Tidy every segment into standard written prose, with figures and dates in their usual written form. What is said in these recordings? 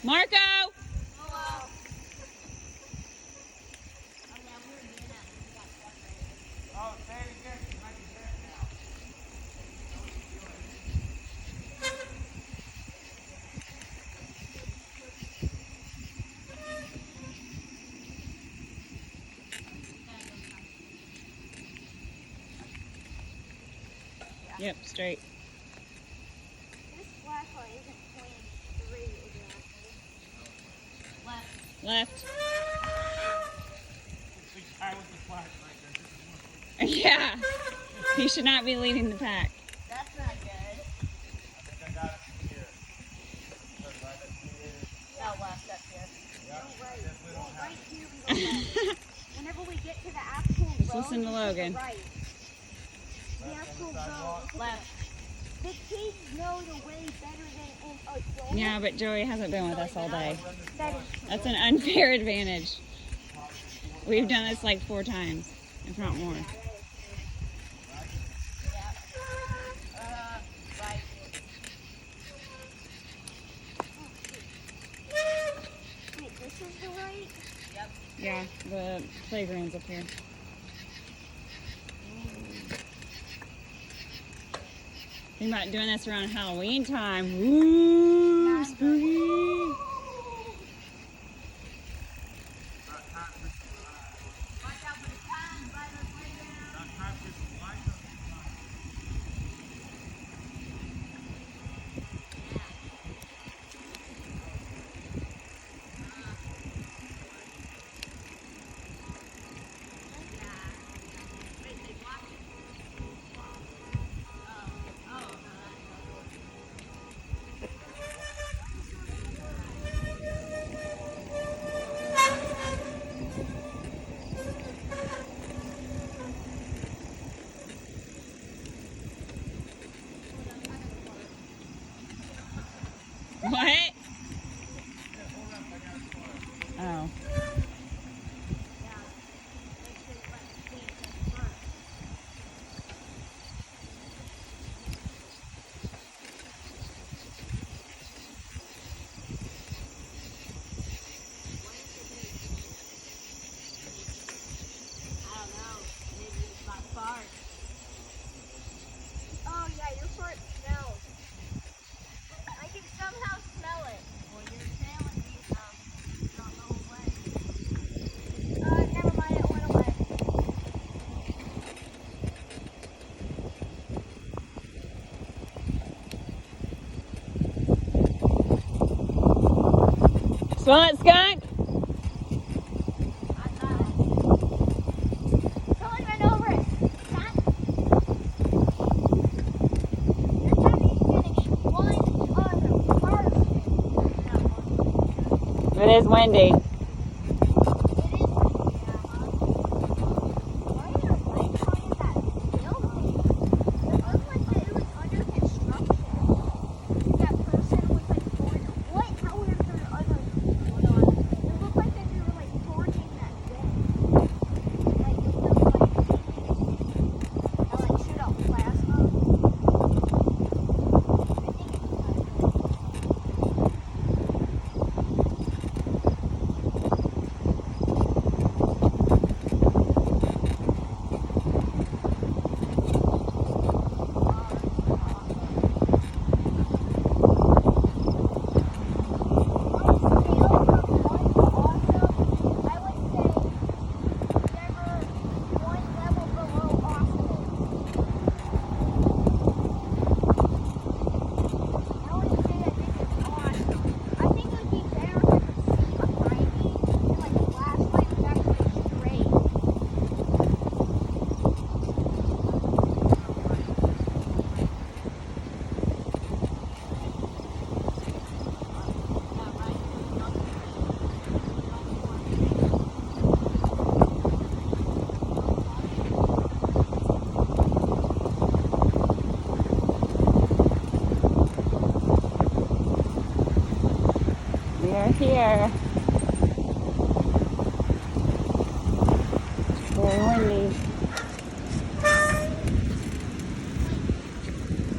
Marco! Hello. Oh, say it again. You might be dead now. Yep, straight. This flashlight isn't pointing straight exactly. Left. Big guy with the flashlight. Yeah. He should not be leading the pack. That's not good. I think I got it from here. Right up here. Yeah, left up here. Yeah, Right. definitely don't have Right it. here we go left. Whenever we get to the actual road, Just listen to we Logan. go right. The Left actual on the sidewalk. road. Left. The kids know the way better than an adult. Yeah, but Joey hasn't been with us all day. That is That's an unfair advantage. We've done this like 4 times, if not more. Right. Wait, this is the right? Yeah, the playground's up here. Think about doing this around Halloween time. Ooh, spooky. Watch out for the cans by the playground. Not time for some lights up in front. What? Oh. Oh yeah, your fart smells. I can somehow smell it. Well, you're smelling me not the whole way. Never mind, it went away. Smell it, skunk? I got it. Someone run over it. Stop. You're telling me you're getting one other person. It is windy. We are here. Very windy.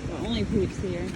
The only poops here.